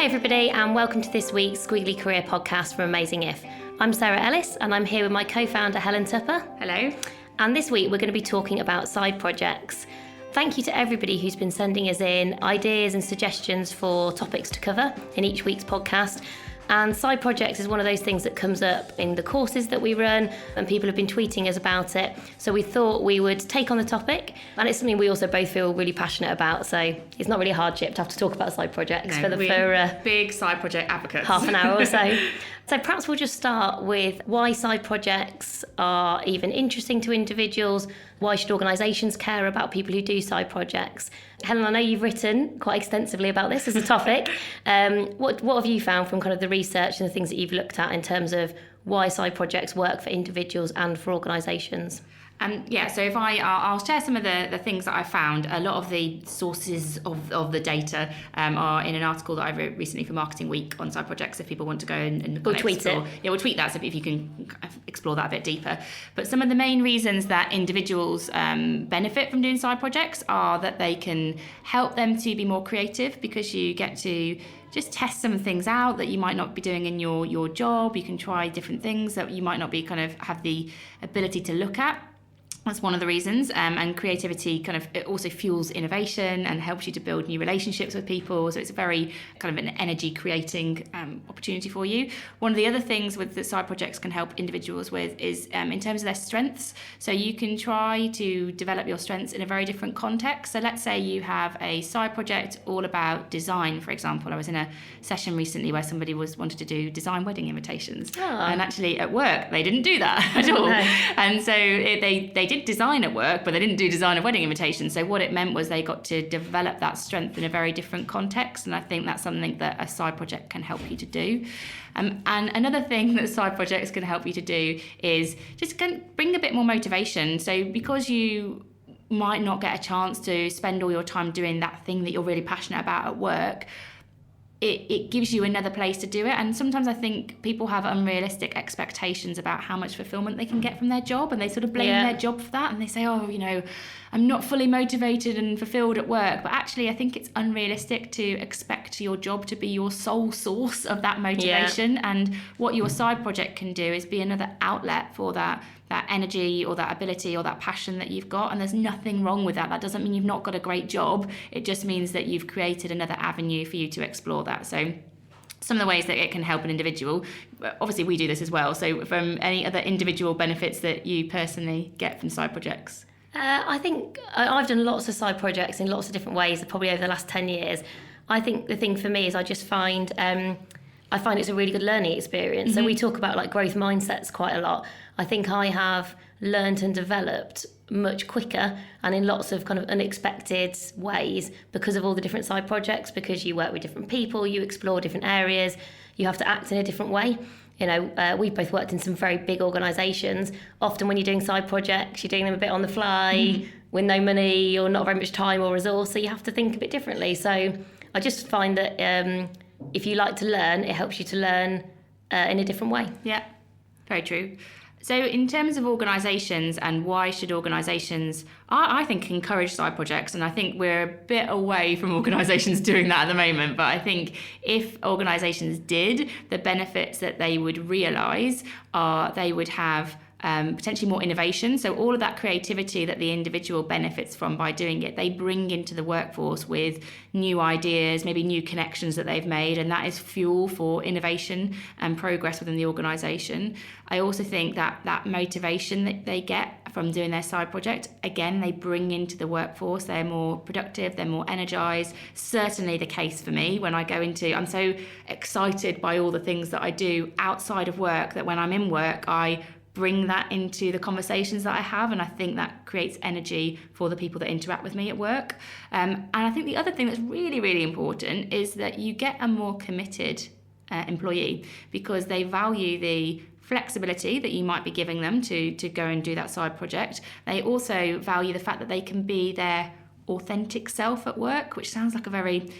everybody, and welcome to this week's Squiggly Career podcast from Amazing If. I'm Sarah Ellis, and I'm here with my co-founder Helen Tupper. Hello. And this week we're going to be talking about side projects. Thank you to everybody who's been sending us in ideas and suggestions for topics to cover in each week's podcast. And side projects is one of those things that comes up in the courses that we run, and people have been tweeting us about it. So we thought we would take on the topic, and it's something we also both feel really passionate about. So it's not really a hardship to have to talk about side projects for big side project advocates. Half an hour or so. So perhaps we'll just start with why side projects are even interesting to individuals. Why should organisations care about people who do side projects? Helen, I know you've written quite extensively about this as a topic. What have you found from kind of the research and the things that you've looked at in terms of why side projects work for individuals and for organisations? So if I'll share some of the things that I found. A lot of the sources of the data are in an article that I wrote recently for Marketing Week on side projects, if people want to go and we'll tweet it. Yeah, we'll tweet that so if you can explore that a bit deeper. But some of the main reasons that individuals benefit from doing side projects are that they can help them to be more creative, because you get to just test some things out that you might not be doing in your job. You can try different things that you might not be have the ability to look at. That's one of the reasons, and creativity it also fuels innovation and helps you to build new relationships with people. So it's a very kind of an energy creating opportunity for you. One of the other things that side projects can help individuals with is in terms of their strengths. So you can try to develop your strengths in a very different context. So let's say you have a side project all about design, for example. I was in a session recently where somebody wanted to do design wedding invitations, and actually at work they didn't do that at all. No. And so they did design at work, but they didn't do design of wedding invitations. So what it meant was they got to develop that strength in a very different context, and I think that's something that a side project can help you to do. And another thing that side projects can help you to do is just bring a bit more motivation. So because you might not get a chance to spend all your time doing that thing that you're really passionate about at work, it gives you another place to do it. And sometimes I think people have unrealistic expectations about how much fulfillment they can get from their job, and they sort of blame their job for that, and they say, I'm not fully motivated and fulfilled at work. But actually I think it's unrealistic to expect your job to be your sole source of that motivation. And what your side project can do is be another outlet for that energy or that ability or that passion that you've got. And there's nothing wrong with that. That doesn't mean you've not got a great job. It just means that you've created another avenue for you to explore that. So some of the ways that it can help an individual, obviously we do this as well. So from any other individual benefits that you personally get from side projects? I think I've done lots of side projects in lots of different ways, probably over the last 10 years. I think the thing for me is I just find it's a really good learning experience. Mm-hmm. So we talk about growth mindsets quite a lot. I think I have learned and developed much quicker and in lots of kind of unexpected ways because of all the different side projects, because you work with different people, you explore different areas, you have to act in a different way. We've both worked in some very big organisations. Often when you're doing side projects, you're doing them a bit on the fly, with no money or not very much time or resource, so you have to think a bit differently. So I just find that if you like to learn, it helps you to learn in a different way. Yeah, very true. So in terms of organisations and why should organisations, I think, encourage side projects, and I think we're a bit away from organisations doing that at the moment, but I think if organisations did, the benefits that they would realise are they would have potentially more innovation. So all of that creativity that the individual benefits from by doing it, they bring into the workforce with new ideas, maybe new connections that they've made, and that is fuel for innovation and progress within the organisation. I also think that motivation that they get from doing their side project, again, they bring into the workforce. They're more productive, they're more energised. Certainly the case for me when I go I'm so excited by all the things that I do outside of work that when I'm in work, I bring that into the conversations that I have, and I think that creates energy for the people that interact with me at work. And I think the other thing that's really, really important is that you get a more committed employee, because they value the flexibility that you might be giving them to go and do that side project. They also value the fact that they can be their authentic self at work, which sounds like a very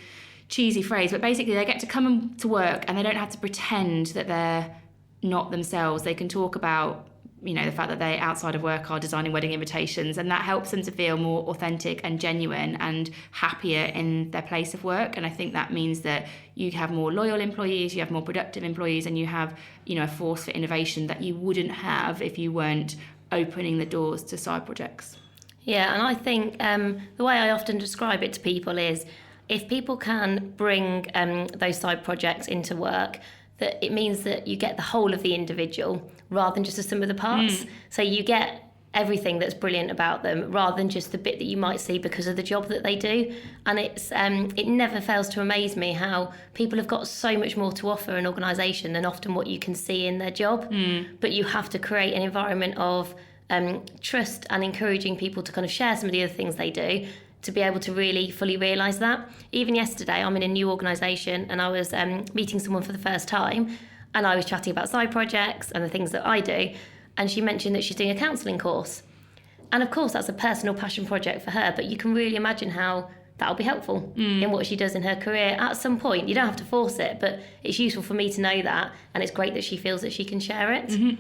cheesy phrase, but basically they get to come to work and they don't have to pretend that they're not themselves. They can talk about the fact that they outside of work are designing wedding invitations, and that helps them to feel more authentic and genuine and happier in their place of work. And I think that means that you have more loyal employees, you have more productive employees, and you have a force for innovation that you wouldn't have if you weren't opening the doors to side projects. Yeah, and I think the way I often describe it to people is, if people can bring those side projects into work, that it means that you get the whole of the individual rather than just the sum of the parts. So you get everything that's brilliant about them rather than just the bit that you might see because of the job that they do. And it never fails to amaze me how people have got so much more to offer an organisation than often what you can see in their job. But you have to create an environment of trust and encouraging people to kind of share some of the other things they do, to be able to really fully realise that. Even yesterday, I'm in a new organisation and I was meeting someone for the first time, and I was chatting about side projects and the things that I do, and she mentioned that she's doing a counselling course. And of course, that's a personal passion project for her, but you can really imagine how that'll be helpful in what she does in her career at some point. You don't have to force it, but it's useful for me to know that, and it's great that she feels that she can share it.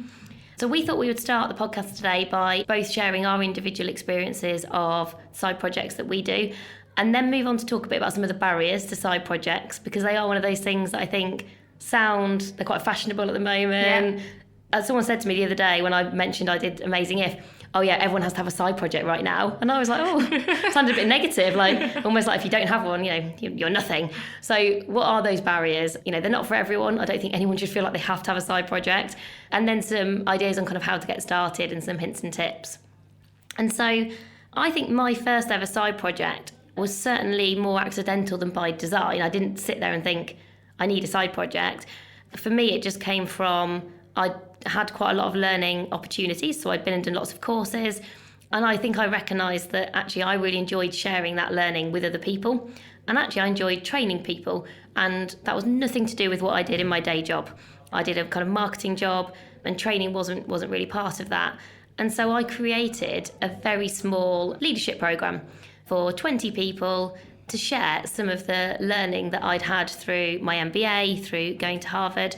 So we thought we would start the podcast today by both sharing our individual experiences of side projects that we do, and then move on to talk a bit about some of the barriers to side projects, because they are one of those things that I think they're quite fashionable at the moment. As someone said to me the other day when I mentioned I did Amazing If, oh yeah, everyone has to have a side project right now. And I was like, sounded a bit negative, like almost like if you don't have one, you're nothing. So what are those barriers? They're not for everyone. I don't think anyone should feel like they have to have a side project. And then some ideas on kind of how to get started and some hints and tips. And so I think my first ever side project was certainly more accidental than by design. I didn't sit there and think, I need a side project. For me, it just came from, I had quite a lot of learning opportunities, so I'd been and done lots of courses, and I think I recognised that actually I really enjoyed sharing that learning with other people, and actually I enjoyed training people, and that was nothing to do with what I did in my day job. I did a kind of marketing job, and training wasn't really part of that. And so I created a very small leadership programme for 20 people to share some of the learning that I'd had through my MBA, through going to Harvard,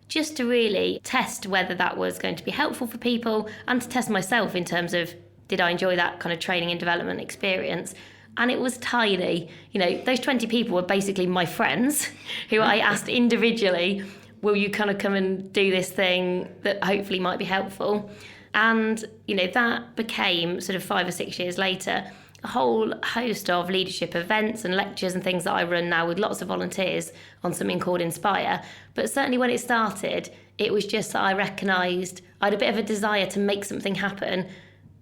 just to really test whether that was going to be helpful for people, and to test myself in terms of, did I enjoy that kind of training and development experience? And it was tiny. Those 20 people were basically my friends who I asked individually, will you kind of come and do this thing that hopefully might be helpful? And, that became sort of 5 or 6 years later, a whole host of leadership events and lectures and things that I run now with lots of volunteers on something called Inspire. But certainly when it started, it was just that I recognised I had a bit of a desire to make something happen,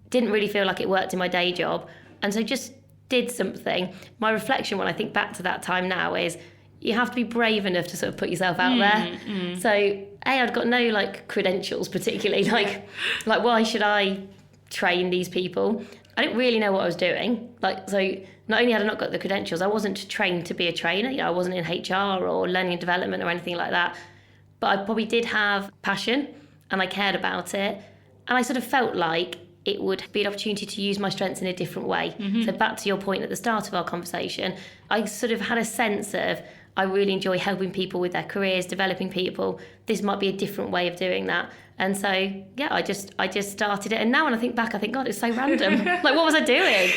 didn't really feel like it worked in my day job, and so just did something. My reflection when I think back to that time now is, you have to be brave enough to sort of put yourself out there. So I'd got no credentials particularly, like why should I train these people? I didn't really know what I was doing. So not only had I not got the credentials, I wasn't trained to be a trainer. I wasn't in HR or learning and development or anything like that. But I probably did have passion and I cared about it. And I sort of felt like it would be an opportunity to use my strengths in a different way. So back to your point at the start of our conversation, I sort of had a sense of, I really enjoy helping people with their careers, developing people. This might be a different way of doing that. And so, yeah, I just started it. And now when I think back, I think, God, it's so random. What was I doing?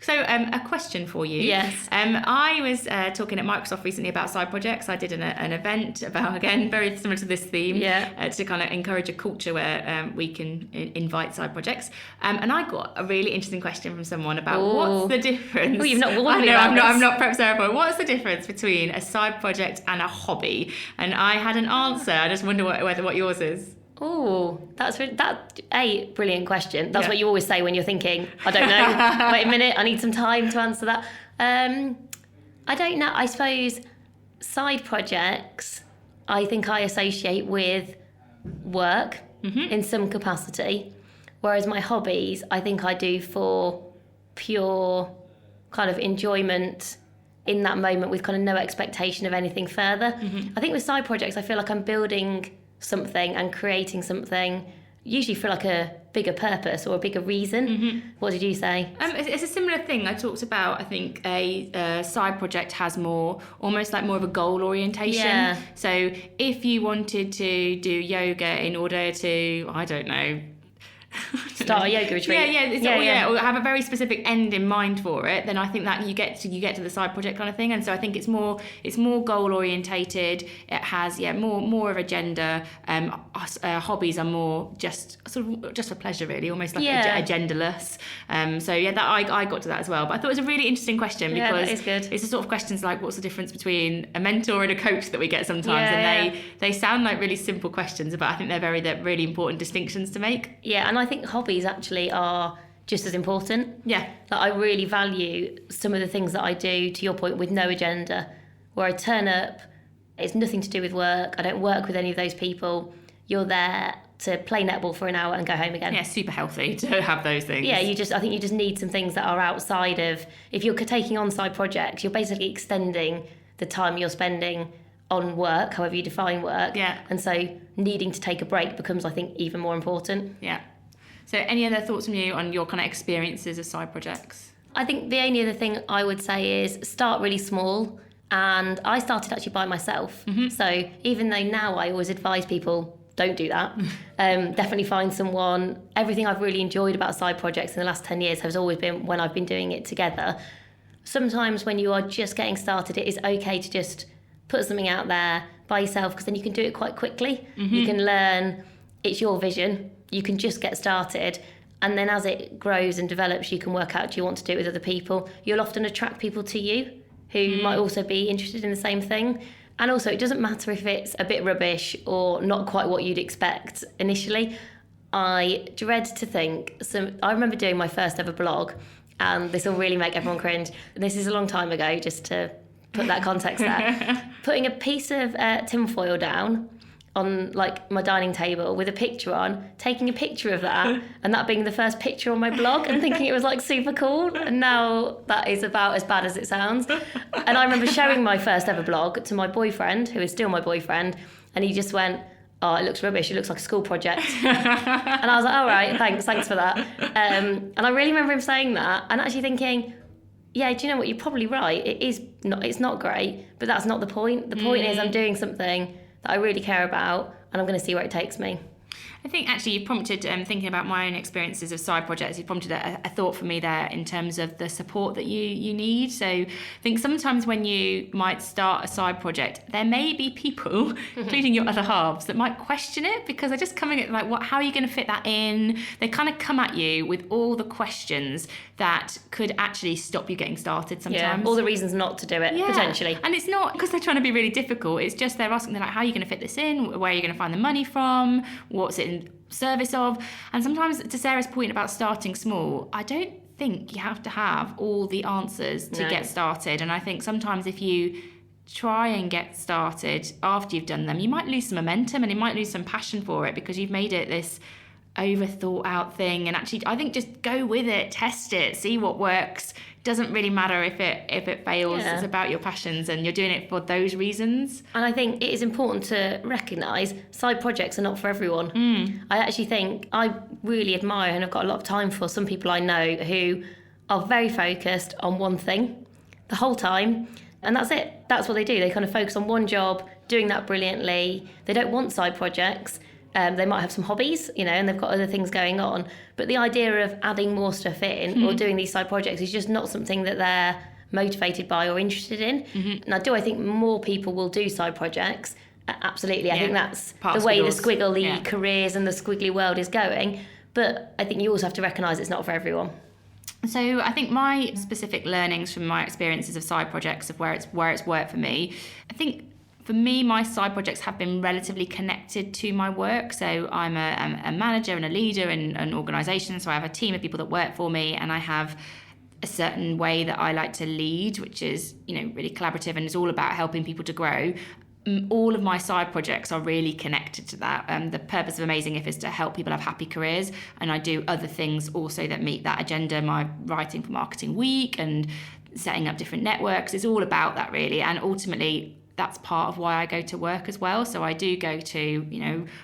So a question for you. Yes. I was talking at Microsoft recently about side projects. I did an event about, again, very similar to this theme, to kind of encourage a culture where we can invite side projects. And I got a really interesting question from someone about what's the difference. Oh, you've not warned me about this. I'm not prepped, Sarah, but what's the difference between a side project and a hobby? And I had an answer. I just wonder what yours is. Oh, that's a brilliant question. That's what you always say when you're thinking, I don't know, wait a minute, I need some time to answer that. I don't know. I suppose side projects, I think I associate with work in some capacity, whereas my hobbies, I think I do for pure kind of enjoyment in that moment with kind of no expectation of anything further. I think with side projects, I feel like I'm building something and creating something usually for like a bigger purpose or a bigger reason. What did you say? It's a similar thing. I talked about, I think, a side project has almost like more of a goal orientation. Yeah. So if you wanted to do yoga in order to, I don't know, Start a yoga retreat. Or have a very specific end in mind for it, then I think that you get to the side project kind of thing. And so I think it's more goal orientated. It has more of agenda. Hobbies are more just for pleasure, really, almost like agendaless. That I got to that as well. But I thought it was a really interesting question because that is good. It's the sort of questions like, what's the difference between a mentor and a coach that we get sometimes, and they sound like really simple questions, but I think they're really important distinctions to make. Yeah, and I think hobbies actually are just as important. Yeah. Like, I really value some of the things that I do, to your point, with no agenda, where I turn up, it's nothing to do with work, I don't work with any of those people, you're there to play netball for an hour and go home again. Yeah, super healthy to have those things. Yeah, I think you just need some things that are outside of, if you're taking on side projects, you're basically extending the time you're spending on work, however you define work. Yeah. And so needing to take a break becomes, I think, even more important. Yeah. So any other thoughts from you on your kind of experiences of side projects? I think the only other thing I would say is start really small. And I started actually by myself. So even though now I always advise people, don't do that. Definitely find someone. Everything I've really enjoyed about side projects in the last 10 years has always been when I've been doing it together. Sometimes when you are just getting started, it is okay to just put something out there by yourself, because then you can do it quite quickly. You can learn, it's your vision. You can just get started. And then as it grows and develops, you can work out, do you want to do it with other people? You'll often attract people to you who might also be interested in the same thing. And also, it doesn't matter if it's a bit rubbish or not quite what you'd expect initially. I dread to think, I remember doing my first ever blog, and this will really make everyone cringe. This is a long time ago, just to put that context there. Putting a piece of tinfoil down on like my dining table with a picture on, taking a picture of that, and that being the first picture on my blog, and thinking it was like super cool. And now that is about as bad as it sounds. And I remember showing my first ever blog to my boyfriend, who is still my boyfriend, and he just went, "Oh, it looks rubbish. It looks like a school project." And I was like, "All right, thanks for that." And I really remember him saying that, and actually thinking, yeah, do you know what? You're probably right. It's not great, but that's not the point. The point is I'm doing something that I really care about, and I'm going to see where it takes me. I think actually you prompted, thinking about my own experiences of side projects, you prompted a thought for me there in terms of the support that you need. So I think sometimes when you might start a side project, there may be people, including your other halves, that might question it, because they're just coming at like, how are you going to fit that in? They kind of come at you with all the questions that could actually stop you getting started sometimes. Yeah, all the reasons not to do it, potentially. And it's not because they're trying to be really difficult, it's just they're asking, they're like, how are you going to fit this in? Where are you going to find the money from? What's it in service of? And sometimes, to Sarah's point about starting small, I don't think you have to have all the answers to get started. And I think sometimes if you try and get started after you've done them, you might lose some momentum and you might lose some passion for it, because you've made it this over thought out thing. And actually, I think just go with it, test it, see what works. Doesn't really matter if it fails. It's about your passions, and you're doing it for those reasons. And I think it is important to recognise side projects are not for everyone. I actually think I really admire, and I've got a lot of time for, some people I know who are very focused on one thing the whole time, and that's it. That's what they do. They kind of focus on one job, doing that brilliantly. They don't want side projects. They might have some hobbies, and they've got other things going on. But the idea of adding more stuff in or doing these side projects is just not something that they're motivated by or interested in. Now, do I think more people will do side projects? Absolutely. I think that's the way the squiggly careers and the squiggly world is going. But I think you also have to recognise it's not for everyone. So I think my specific learnings from my experiences of side projects, of where it's worked for me, I think for me, my side projects have been relatively connected to my work. So I'm a manager and a leader in an organisation. So I have a team of people that work for me, and I have a certain way that I like to lead, which is, really collaborative, and it's all about helping people to grow. All of my side projects are really connected to that. The purpose of Amazing If is to help people have happy careers, and I do other things also that meet that agenda. My writing for Marketing Week and setting up different networks is all about that, really. And ultimately, that's part of why I go to work as well. So I do go to,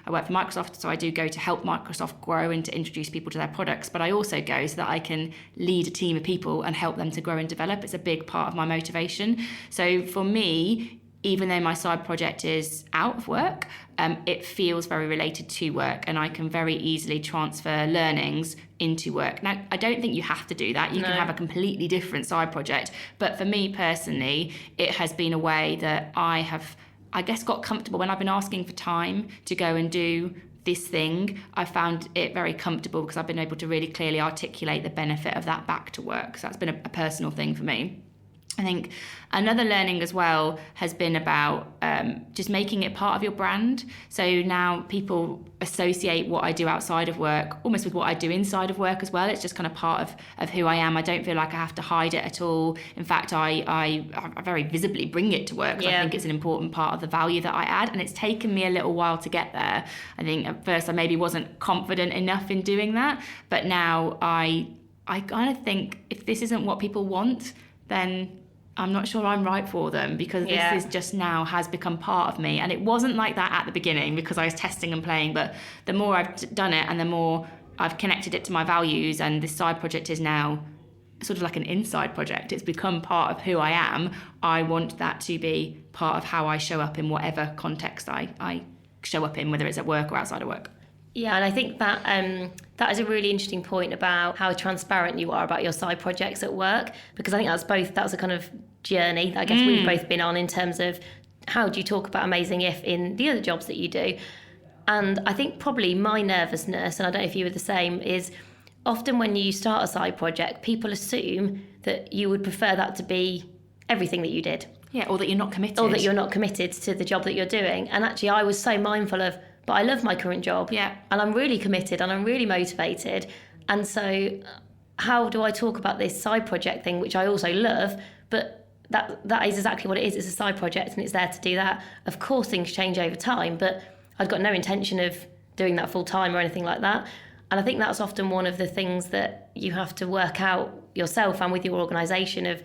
I work for Microsoft, so I do go to help Microsoft grow and to introduce people to their products. But I also go so that I can lead a team of people and help them to grow and develop. It's a big part of my motivation. So for me, even though my side project is out of work, it feels very related to work, and I can very easily transfer learnings into work. Now, I don't think you have to do that. You can have a completely different side project. But for me personally, it has been a way that I have, I guess, got comfortable when I've been asking for time to go and do this thing. I found it very comfortable because I've been able to really clearly articulate the benefit of that back to work. So that's been a personal thing for me. I think another learning as well has been about just making it part of your brand. So now people associate what I do outside of work almost with what I do inside of work as well. It's just kind of part of who I am. I don't feel like I have to hide it at all. In fact, I very visibly bring it to work. I think it's an important part of the value that I add, and it's taken me a little while to get there. I think at first I maybe wasn't confident enough in doing that, but now I kind of think if this isn't what people want, then I'm not sure I'm right for them, because this is just now has become part of me. And it wasn't like that at the beginning because I was testing and playing, but the more I've done it and the more I've connected it to my values, and this side project is now sort of like an inside project. It's become part of who I am. I want that to be part of how I show up in whatever context I show up in, whether it's at work or outside of work. Yeah, and I think that that is a really interesting point about how transparent you are about your side projects at work, because I think that's a kind of journey that I guess we've both been on in terms of how do you talk about Amazing If in the other jobs that you do. And I think probably my nervousness, and I don't know if you were the same, is often when you start a side project, people assume that you would prefer that to be everything that you did. Yeah, or that you're not committed. Or that you're not committed to the job that you're doing. And actually I was so mindful of, but I love my current job. Yeah. And I'm really committed and I'm really motivated. And so how do I talk about this side project thing, which I also love, but that is exactly what it is. It's a side project and it's there to do that. Of course, things change over time, but I've got no intention of doing that full time or anything like that. And I think that's often one of the things that you have to work out yourself and with your organisation of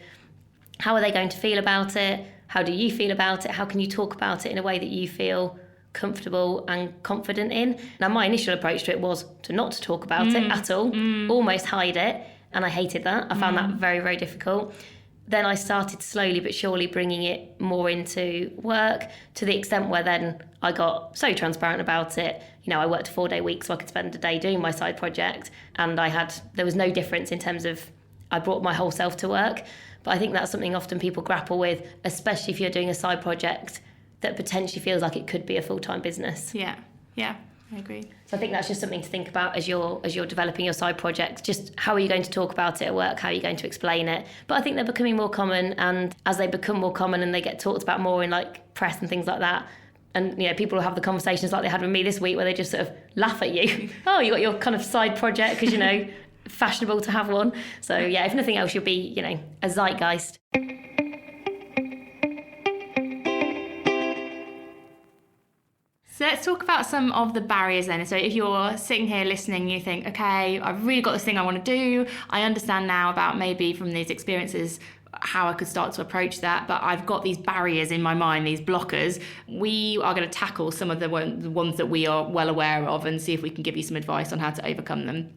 how are they going to feel about it? How do you feel about it? How can you talk about it in a way that you feel comfortable and confident in? Now, my initial approach to it was to not to talk about it at all, almost hide it. And I hated that. I found that very, very difficult. Then I started slowly but surely bringing it more into work, to the extent where then I got so transparent about it. I worked a 4-day week so I could spend a day doing my side project, and there was no difference in terms of I brought my whole self to work. But I think that's something often people grapple with, especially if you're doing a side project that potentially feels like it could be a full-time business. Yeah, I agree. So I think that's just something to think about as you're developing your side project. Just how are you going to talk about it at work? How are you going to explain it? But I think they're becoming more common, and as they become more common and they get talked about more in like press and things like that, and people will have the conversations like they had with me this week where they just sort of laugh at you. Oh, you got your kind of side project because fashionable to have one. So yeah, if nothing else, you'll be a zeitgeist. So let's talk about some of the barriers then. So if you're sitting here listening, you think, okay, I've really got this thing I want to do. I understand now about maybe from these experiences how I could start to approach that, but I've got these barriers in my mind, these blockers. We are going to tackle some of the ones that we are well aware of and see if we can give you some advice on how to overcome them.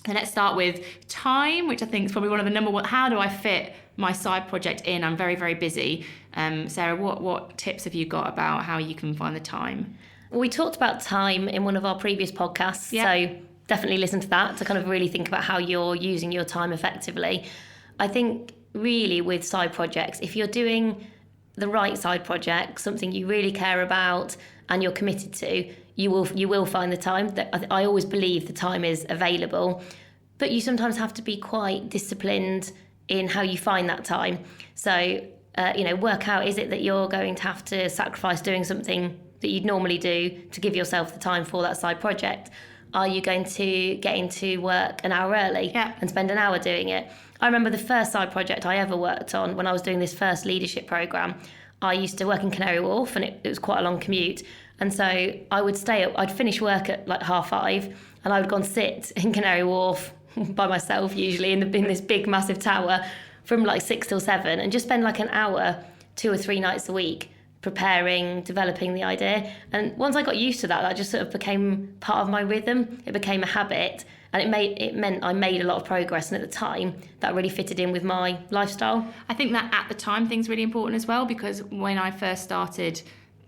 So let's start with time, which I think is probably one of the number one. How do I fit my side project in? I'm very, very busy. Sarah, what tips have you got about how you can find the time? Well, we talked about time in one of our previous podcasts, so definitely listen to that to kind of really think about how you're using your time effectively. I think really with side projects, if you're doing the right side project, something you really care about and you're committed to, you will find the time. I always believe the time is available, but you sometimes have to be quite disciplined in how you find that time. So, work out, is it that you're going to have to sacrifice doing something that you'd normally do to give yourself the time for that side project? Are you going to get into work an hour early and spend an hour doing it? I remember the first side project I ever worked on when I was doing this first leadership programme. I used to work in Canary Wharf, and it was quite a long commute. And so I would I'd finish work at like 5:30, and I would go and sit in Canary Wharf by myself, usually in this big massive tower, from like 6 till 7, and just spend like an hour 2 or 3 nights a week preparing, developing the idea. And once I got used to that, that just sort of became part of my rhythm. It became a habit, and it meant I made a lot of progress. And at the time, that really fitted in with my lifestyle. I think that at the time thing's really important as well, because when I first started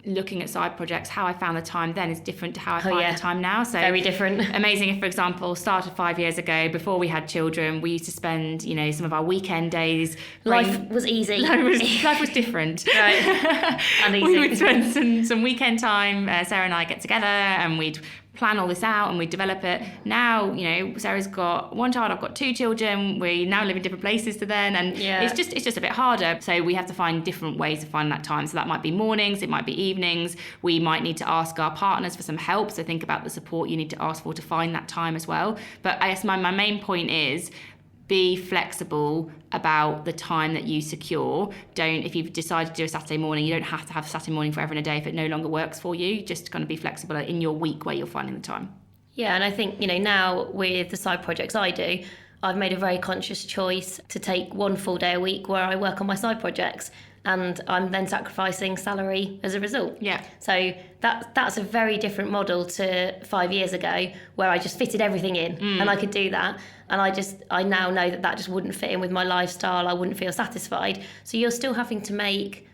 looking at side projects, how I found the time then is different to how I find the time now. So very different. Amazing. If, for example, started 5 years ago, before we had children, we used to spend, some of our weekend days. Life was easy. Life was different. Right. And easy. We would spend some weekend time. Sarah and I get together and we'd plan all this out and we develop it. Now, Sarah's got one child, I've got 2 children. We now live in different places to then, and it's just a bit harder. So we have to find different ways to find that time. So that might be mornings, it might be evenings. We might need to ask our partners for some help. So think about the support you need to ask for to find that time as well. But I guess my main point is, be flexible about the time that you secure. If you've decided to do a Saturday morning, you don't have to have Saturday morning forever and a day if it no longer works for you. Just kind of be flexible in your week where you're finding the time. Yeah, and I think, now with the side projects I do, I've made a very conscious choice to take one full day a week where I work on my side projects, and I'm then sacrificing salary as a result. Yeah. So that's a very different model to 5 years ago, where I just fitted everything in and I could do that. And I now know that just wouldn't fit in with my lifestyle. I wouldn't feel satisfied. So you're still having to make,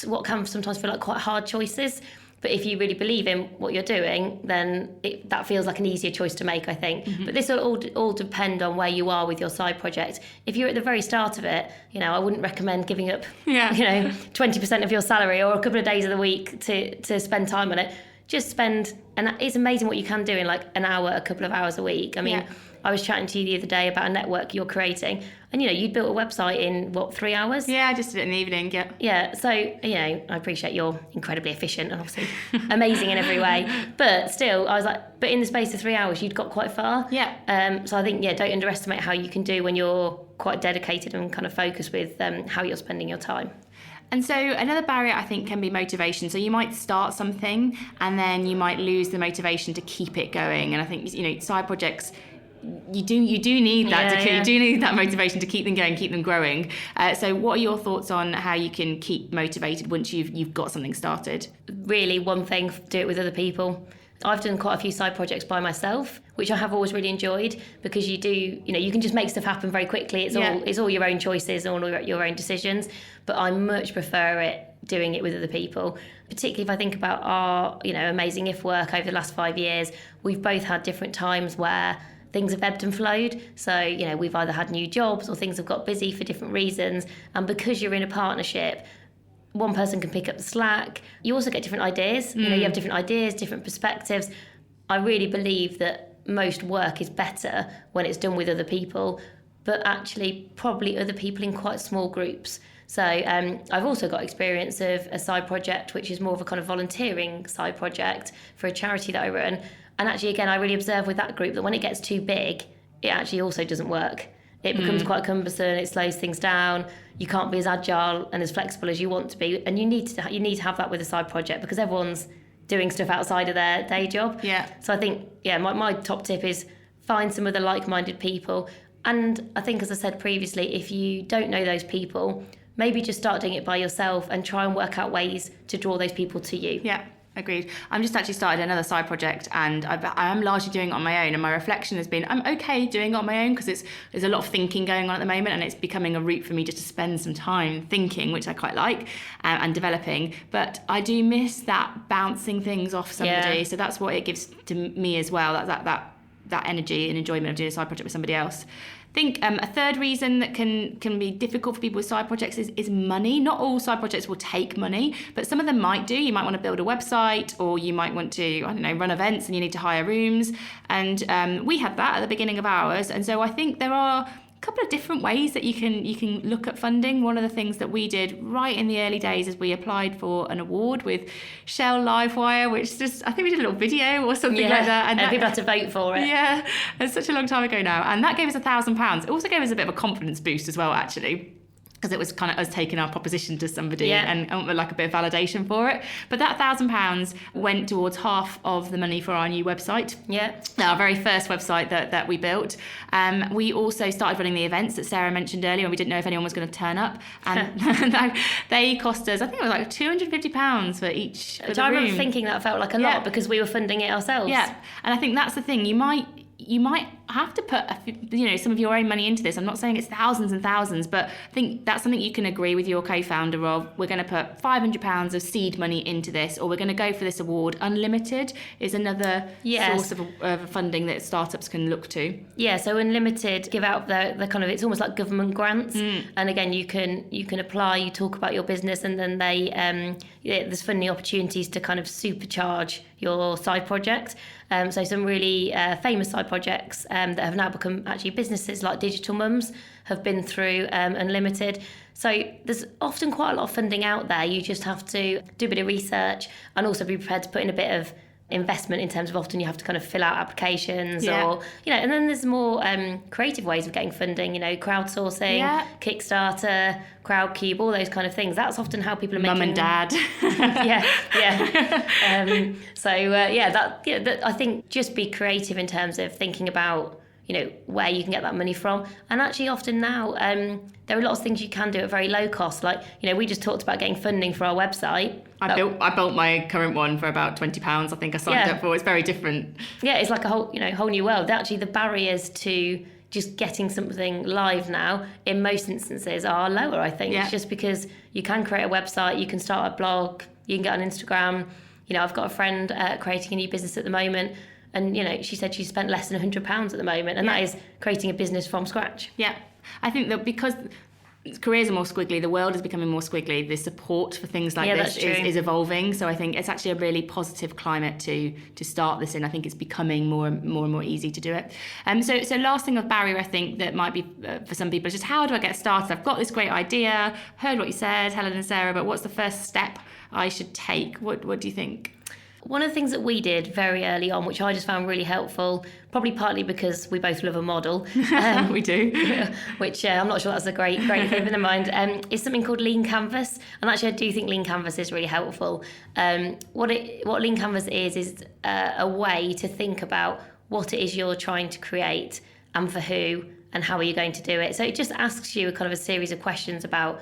what can sometimes feel like quite hard choices. But if you really believe in what you're doing, then that feels like an easier choice to make, I think. Mm-hmm. But this will all depend on where you are with your side project. If you're at the very start of it, I wouldn't recommend giving up, 20% of your salary or a couple of days of the week to spend time on it. Just spend, and it's amazing what you can do in like an hour, a couple of hours a week. I mean, I was chatting to you the other day about a network you're creating, and you built a website in 3 hours? Yeah, I just did it in the evening. Yeah. So I appreciate you're incredibly efficient and obviously amazing in every way, but still, I was like, but in the space of 3 hours, you'd got quite far. Yeah. So I think don't underestimate how you can do when you're quite dedicated and kind of focused with how you're spending your time. And so another barrier, I think, can be motivation. So you might start something and then you might lose the motivation to keep it going. And I think, side projects, you do need that you do need that motivation to keep them going, keep them growing. So what are your thoughts on how you can keep motivated once you've got something started? Really, one thing, do it with other people. I've done quite a few side projects by myself, which I have always really enjoyed, because you can just make stuff happen very quickly. It's all your own choices, all your own decisions. But I much prefer doing it with other people, particularly if I think about our amazing If work over the last 5 years. We've both had different times where things have ebbed and flowed. So we've either had new jobs or things have got busy for different reasons. And because you're in a partnership, one person can pick up the slack. You also get different ideas. You have different ideas, different perspectives. I really believe that most work is better when it's done with other people, but actually probably other people in quite small groups. So I've also got experience of a side project, which is more of a kind of volunteering side project for a charity that I run. And actually, again, I really observe with that group that when it gets too big, it actually also doesn't work. It becomes quite cumbersome, it slows things down. You can't be as agile and as flexible as you want to be. And you need to have that with a side project, because everyone's doing stuff outside of their day job. Yeah. So I think, my top tip is find some other like-minded people. And I think, as I said previously, if you don't know those people, maybe just start doing it by yourself and try and work out ways to draw those people to you. Yeah. Agreed. I'm just actually started another side project, and I am largely doing it on my own, and my reflection has been I'm okay doing it on my own, because there's a lot of thinking going on at the moment, and it's becoming a route for me just to spend some time thinking, which I quite like, and developing. But I do miss that bouncing things off somebody. So that's what it gives to me as well, that energy and enjoyment of doing a side project with somebody else. I think a third reason that can be difficult for people with side projects is money. Not all side projects will take money, but some of them might do. You might want to build a website, or you might want to, run events and you need to hire rooms. And we had that at the beginning of ours. And so I think there are a couple of different ways that you can look at funding. One of the things that we did right in the early days is we applied for an award with Shell Livewire, which I think we did a little video or something like that. And people had to vote for it. Yeah, it's such a long time ago now. And that gave us £1,000. It also gave us a bit of a confidence boost as well, actually. because it was kind of us taking our proposition to somebody and like a bit of validation for it. But that £1,000 went towards half of the money for our new website. Yeah. Our very first website that we built. We also started running the events that Sarah mentioned earlier, and we didn't know if anyone was going to turn up. And they cost us, I think it was like £250 for each. Which I remember thinking that felt like a lot because we were funding it ourselves. Yeah, and I think that's the thing. You might have to put some of your own money into this. I'm not saying it's thousands and thousands, but I think that's something you can agree with your co-founder of. We're going to put £500 of seed money into this, or we're going to go for this award. Unlimited is another source of funding that startups can look to. Yeah, so Unlimited give out the kind of, it's almost like government grants, and again you can apply, you talk about your business, and then they there's funding opportunities to kind of supercharge your side project. So some really famous side projects that have now become actually businesses, like Digital Mums, have been through Unlimited. So there's often quite a lot of funding out there. You just have to do a bit of research and also be prepared to put in a bit of investment in terms of often you have to kind of fill out applications or, and then there's more creative ways of getting funding, crowdsourcing, Kickstarter, Crowdcube, all those kind of things. That's often how people are making... Mum and dad. I think just be creative in terms of thinking about, where you can get that money from. And actually often now, there are lots of things you can do at very low cost. Like, we just talked about getting funding for our website. I built my current one for about £20. I think I signed up for. It's very different. Yeah, it's like a whole new world. Actually, the barriers to just getting something live now, in most instances, are lower, I think. It's just because you can create a website, you can start a blog, you can get on Instagram. I've got a friend creating a new business at the moment, and, she said she spent less than £100 at the moment, and that is creating a business from scratch. Yeah. I think that because careers are more squiggly, the world is becoming more squiggly, the support for things like this is evolving. So I think it's actually a really positive climate to start this in. I think it's becoming more and more easy to do it. So last thing of barrier, I think, that might be for some people is just, how do I get started? I've got this great idea, heard what you said, Helen and Sarah, but what's the first step I should take? What do you think? One of the things that we did very early on, which I just found really helpful, probably partly because we both love a model. We do. Which I'm not sure that's a great thing in the mind, is something called Lean Canvas. And actually I do think Lean Canvas is really helpful. What Lean Canvas is a way to think about what it is you're trying to create and for who and how are you going to do it. So it just asks you a kind of a series of questions about,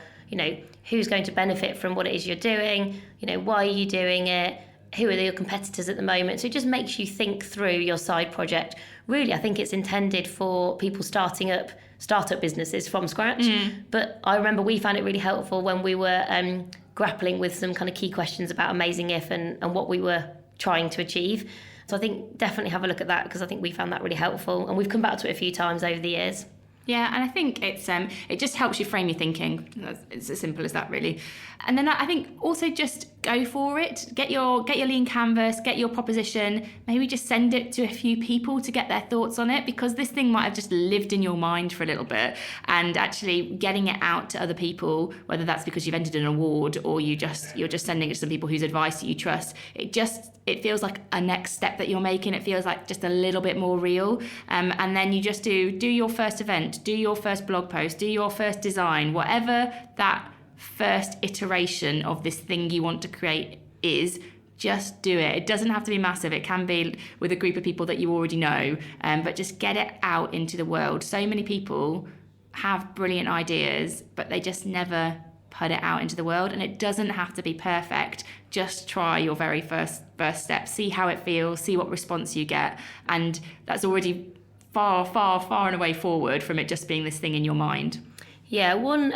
who's going to benefit from what it is you're doing, why are you doing it, who are your competitors at the moment. So it just makes you think through your side project. Really, I think it's intended for people starting up startup businesses from scratch. But I remember we found it really helpful when we were grappling with some kind of key questions about Amazing If and what we were trying to achieve. So I think definitely have a look at that, because I think we found that really helpful. And we've come back to it a few times over the years. Yeah, and I think it's it just helps you frame your thinking. It's as simple as that, really. And then I think also just go for it. Get your lean canvas, get your proposition. Maybe just send it to a few people to get their thoughts on it, because this thing might have just lived in your mind for a little bit. And actually getting it out to other people, whether that's because you've entered an award or you're just sending it to some people whose advice you trust, it feels like a next step that you're making. It feels like just a little bit more real. And then you just do your first event, do your first blog post, do your first design, whatever that first iteration of this thing you want to create is, just do it. It doesn't have to be massive. It can be with a group of people that you already know, but just get it out into the world. So many people have brilliant ideas, but they just never put it out into the world, and it doesn't have to be perfect. Just try your very first step, see how it feels, see what response you get, and that's already far and away forward from it just being this thing in your mind. Yeah, one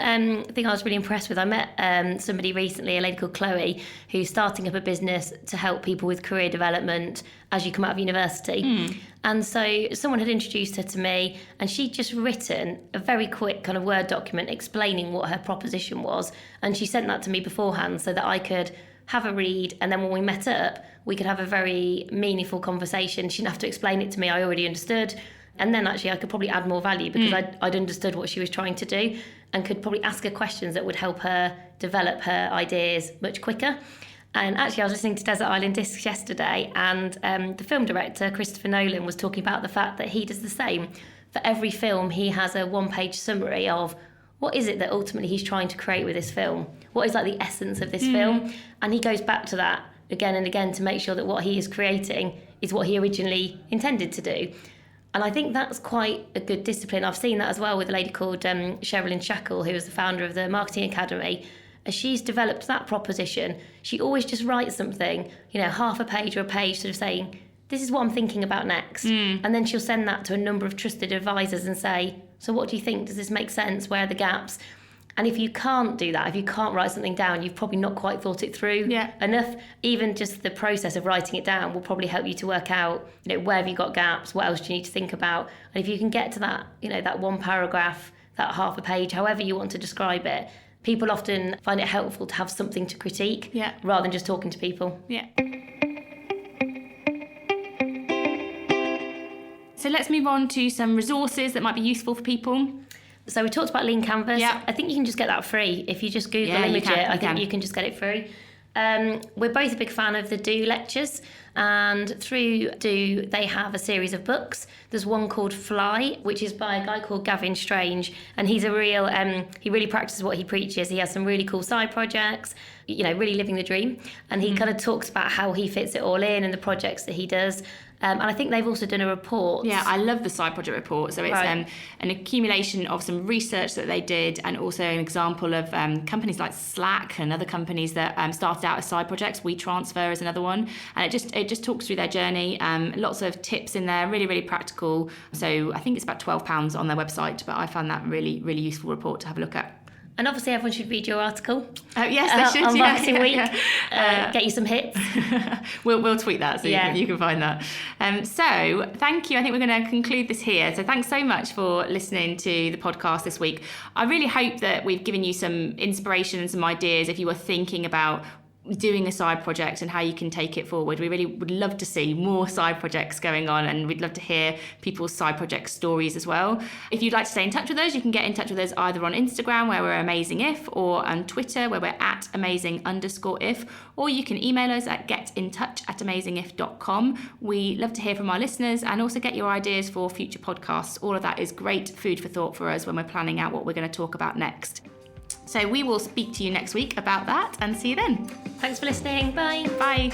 thing I was really impressed with, I met somebody recently, a lady called Chloe, who's starting up a business to help people with career development as you come out of university. And so someone had introduced her to me, and she'd just written a very quick kind of Word document explaining what her proposition was. And she sent that to me beforehand so that I could have a read, and then when we met up, we could have a very meaningful conversation. She didn't have to explain it to me, I already understood. And then actually I could probably add more value because I'd understood what she was trying to do, and could probably ask her questions that would help her develop her ideas much quicker. And actually I was listening to Desert Island Discs yesterday, and the film director, Christopher Nolan, was talking about the fact that he does the same. For every film, he has a one-page summary of what is it that ultimately he's trying to create with this film? What is like the essence of this film? And he goes back to that again and again to make sure that what he is creating is what he originally intended to do. And I think that's quite a good discipline. I've seen that as well with a lady called Sherilyn Shackle, who is the founder of the Marketing Academy. As she's developed that proposition, she always just writes something, half a page or a page, sort of saying, this is what I'm thinking about next. And then she'll send that to a number of trusted advisors and say, so what do you think? Does this make sense? Where are the gaps? And if you can't do that, if you can't write something down, you've probably not quite thought it through enough. Even just the process of writing it down will probably help you to work out, where have you got gaps? What else do you need to think about? And if you can get to that, that one paragraph, that half a page, however you want to describe it, people often find it helpful to have something to critique rather than just talking to people. Yeah. So let's move on to some resources that might be useful for people. So we talked about Lean Canvas. Yeah. I think you can just get that free. If you just Google image it, I think you can just get it free. We're both a big fan of the Do lectures, and through Do they have a series of books. There's one called Fly, which is by a guy called Gavin Strange, and he's a real he really practices what he preaches. He has some really cool side projects, really living the dream, and he kind of talks about how he fits it all in and the projects that he does. And I think they've also done a report. Yeah, I love the side project report. So it's an accumulation of some research that they did, and also an example of companies like Slack and other companies that started out as side projects. WeTransfer is another one, and it just talks through their journey. Lots of tips in there, really, really practical. So I think it's about £12 on their website, but I found that really, really useful report to have a look at. And obviously everyone should read your article. Yes, they should. On Marketing Week. Get you some hits. We'll tweet that so you can find that. So thank you. I think we're going to conclude this here. So thanks so much for listening to the podcast this week. I really hope that we've given you some inspiration and some ideas if you are thinking about doing a side project and how you can take it forward. We really would love to see more side projects going on, and we'd love to hear people's side project stories as well. If you'd like to stay in touch with us, you can get in touch with us either on Instagram, where we're AmazingIf, or on Twitter, where we're at @amazing_if, or you can email us at getintouch@amazingif.com. We love to hear from our listeners and also get your ideas for future podcasts. All of that is great food for thought for us when we're planning out what we're going to talk about next. So we will speak to you next week about that, and see you then. Thanks for listening. Bye. Bye.